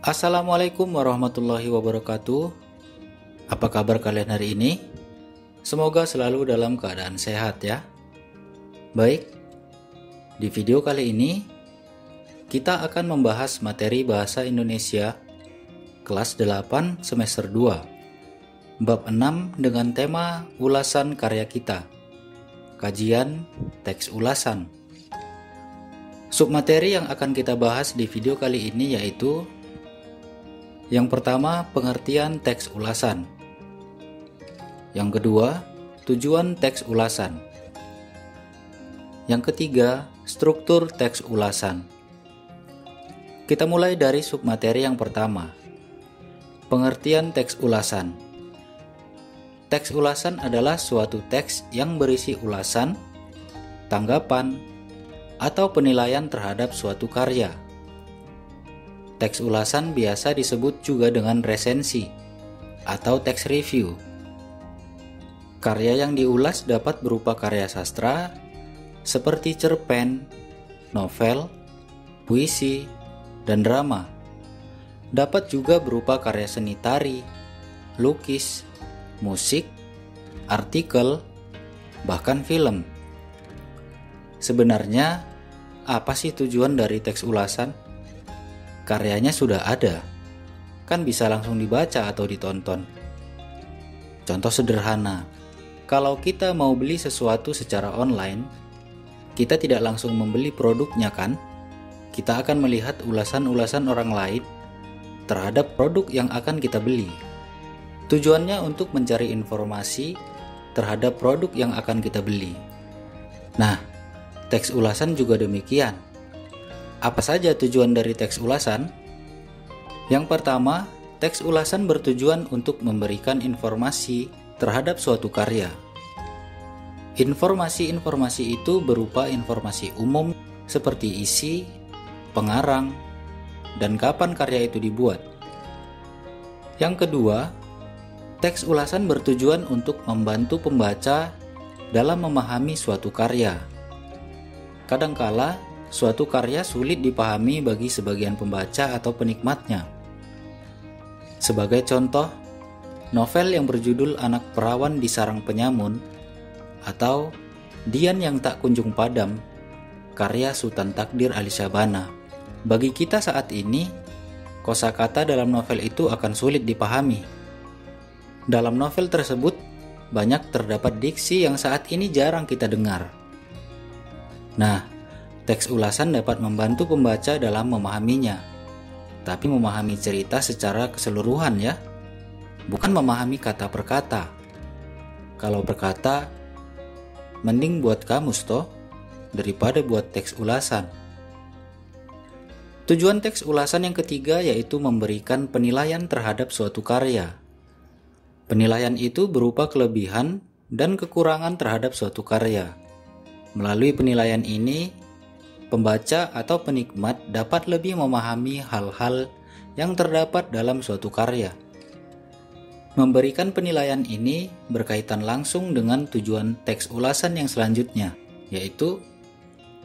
Assalamualaikum warahmatullahi wabarakatuh. Apa kabar kalian hari ini? Semoga selalu dalam keadaan sehat ya. Baik, di video kali ini kita akan membahas materi Bahasa Indonesia kelas 8 semester 2 bab 6 dengan tema ulasan karya kita. Kajian teks ulasan. Submateri yang akan kita bahas di video kali ini yaitu yang pertama, pengertian teks ulasan. Yang kedua, tujuan teks ulasan. Yang ketiga, struktur teks ulasan. Kita mulai dari submateri yang pertama. Pengertian teks ulasan. Teks ulasan adalah suatu teks yang berisi ulasan, tanggapan, atau penilaian terhadap suatu karya. Teks ulasan biasa disebut juga dengan resensi atau teks review. Karya yang diulas dapat berupa karya sastra seperti cerpen, novel, puisi, dan drama. Dapat juga berupa karya seni tari, lukis, musik, artikel, bahkan film. Sebenarnya, apa sih tujuan dari teks ulasan? Karyanya sudah ada, kan bisa langsung dibaca atau ditonton. Contoh sederhana, kalau kita mau beli sesuatu secara online, kita tidak langsung membeli produknya kan? Kita akan melihat ulasan-ulasan orang lain terhadap produk yang akan kita beli. Tujuannya untuk mencari informasi terhadap produk yang akan kita beli. Nah, teks ulasan juga demikian. Apa saja tujuan dari teks ulasan? Yang pertama, teks ulasan bertujuan untuk memberikan informasi terhadap suatu karya. Informasi-informasi itu berupa informasi umum seperti isi, pengarang, dan kapan karya itu dibuat. Yang kedua, teks ulasan bertujuan untuk membantu pembaca dalam memahami suatu karya. Kadangkala, suatu karya sulit dipahami bagi sebagian pembaca atau penikmatnya. Sebagai contoh, novel yang berjudul Anak Perawan di Sarang Penyamun atau Dian yang Tak Kunjung Padam, karya Sultan Takdir Ali Syabana. Bagi kita saat ini, kosakata dalam novel itu akan sulit dipahami. Dalam novel tersebut, banyak terdapat diksi yang saat ini jarang kita dengar. Nah, teks ulasan dapat membantu pembaca dalam memahaminya, tapi memahami cerita secara keseluruhan ya, bukan memahami kata per kata. Kalau berkata, mending buat kamus toh, daripada buat teks ulasan. Tujuan teks ulasan yang ketiga yaitu memberikan penilaian terhadap suatu karya. Penilaian itu berupa kelebihan dan kekurangan terhadap suatu karya. Melalui penilaian ini, pembaca atau penikmat dapat lebih memahami hal-hal yang terdapat dalam suatu karya. Memberikan penilaian ini berkaitan langsung dengan tujuan teks ulasan yang selanjutnya, yaitu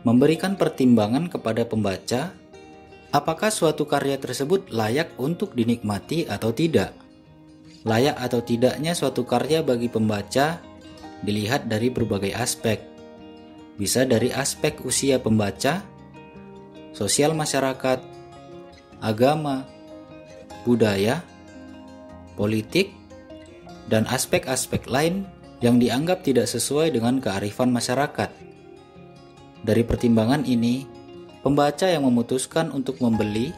memberikan pertimbangan kepada pembaca apakah suatu karya tersebut layak untuk dinikmati atau tidak. Layak atau tidaknya suatu karya bagi pembaca dilihat dari berbagai aspek. Bisa dari aspek usia pembaca, sosial masyarakat, agama, budaya, politik, dan aspek-aspek lain yang dianggap tidak sesuai dengan kearifan masyarakat. Dari pertimbangan ini, pembaca yang memutuskan untuk membeli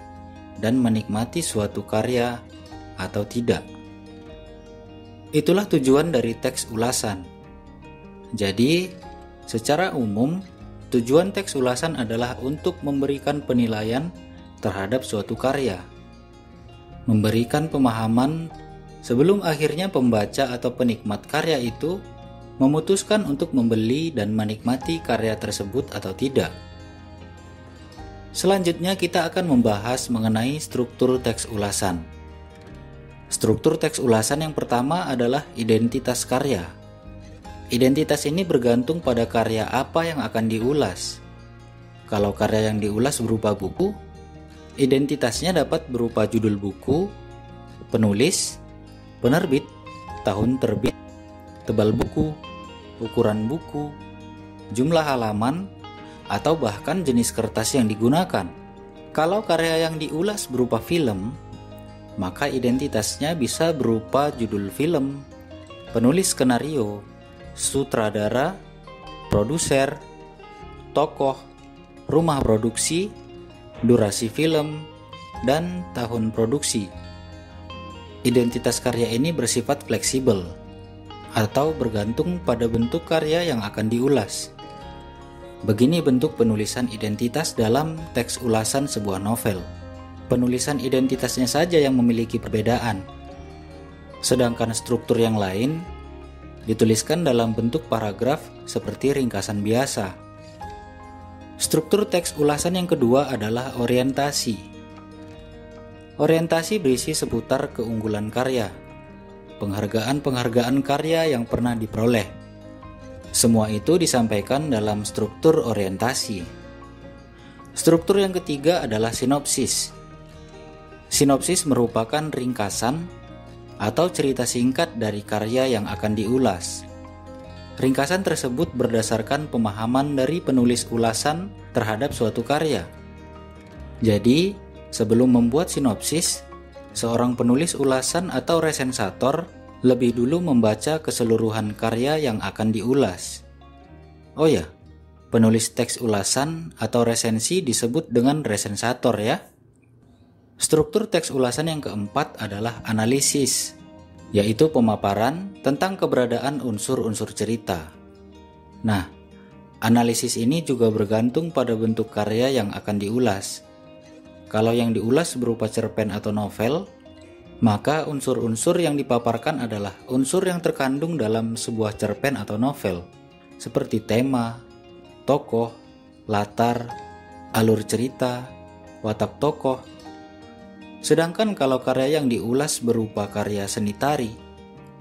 dan menikmati suatu karya atau tidak. Itulah tujuan dari teks ulasan. Jadi, secara umum, tujuan teks ulasan adalah untuk memberikan penilaian terhadap suatu karya, memberikan pemahaman sebelum akhirnya pembaca atau penikmat karya itu memutuskan untuk membeli dan menikmati karya tersebut atau tidak. Selanjutnya kita akan membahas mengenai struktur teks ulasan. Struktur teks ulasan yang pertama adalah identitas karya. Identitas ini bergantung pada karya apa yang akan diulas. Kalau karya yang diulas berupa buku, Identitasnya dapat berupa judul buku, penulis, penerbit, tahun terbit, tebal buku, ukuran buku, jumlah halaman, atau bahkan jenis kertas yang digunakan. Kalau karya yang diulas berupa film, maka identitasnya bisa berupa judul film, penulis skenario, sutradara, produser, tokoh, rumah produksi, durasi film, dan tahun produksi. Identitas karya ini bersifat fleksibel atau bergantung pada bentuk karya yang akan diulas. Begini bentuk penulisan identitas dalam teks ulasan sebuah novel. Penulisan identitasnya saja yang memiliki perbedaan, sedangkan struktur yang lain dituliskan dalam bentuk paragraf seperti ringkasan biasa. Struktur teks ulasan yang kedua adalah orientasi. Orientasi berisi seputar keunggulan karya, penghargaan-penghargaan karya yang pernah diperoleh. Semua itu disampaikan dalam struktur orientasi. Struktur yang ketiga adalah sinopsis. Sinopsis merupakan ringkasan atau cerita singkat dari karya yang akan diulas. Ringkasan tersebut berdasarkan pemahaman dari penulis ulasan terhadap suatu karya. Jadi, sebelum membuat sinopsis, seorang penulis ulasan atau resensator lebih dulu membaca keseluruhan karya yang akan diulas. Oh ya, penulis teks ulasan atau resensi disebut dengan resensator ya. Struktur teks ulasan yang keempat adalah analisis, yaitu pemaparan tentang keberadaan unsur-unsur cerita. Nah, analisis ini juga bergantung pada bentuk karya yang akan diulas. Kalau yang diulas berupa cerpen atau novel, maka unsur-unsur yang dipaparkan adalah unsur yang terkandung dalam sebuah cerpen atau novel, seperti tema, tokoh, latar, alur cerita, watak tokoh. Sedangkan kalau karya yang diulas berupa karya seni tari,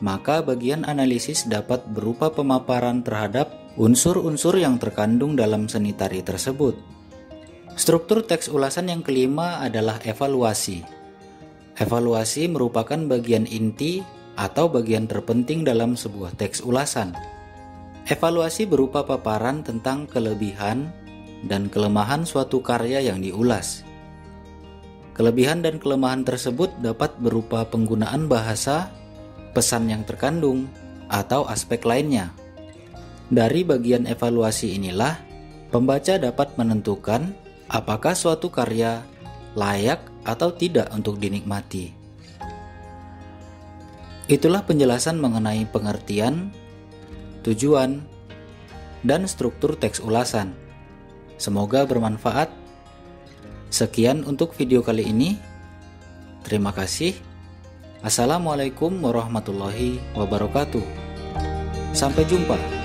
maka bagian analisis dapat berupa pemaparan terhadap unsur-unsur yang terkandung dalam seni tari tersebut. Struktur teks ulasan yang kelima adalah evaluasi. Evaluasi merupakan bagian inti atau bagian terpenting dalam sebuah teks ulasan. Evaluasi berupa paparan tentang kelebihan dan kelemahan suatu karya yang diulas. Kelebihan dan kelemahan tersebut dapat berupa penggunaan bahasa, pesan yang terkandung, atau aspek lainnya. Dari bagian evaluasi inilah, pembaca dapat menentukan apakah suatu karya layak atau tidak untuk dinikmati. Itulah penjelasan mengenai pengertian, tujuan, dan struktur teks ulasan. Semoga bermanfaat. Sekian untuk video kali ini. Terima kasih. Assalamualaikum warahmatullahi wabarakatuh. Sampai jumpa.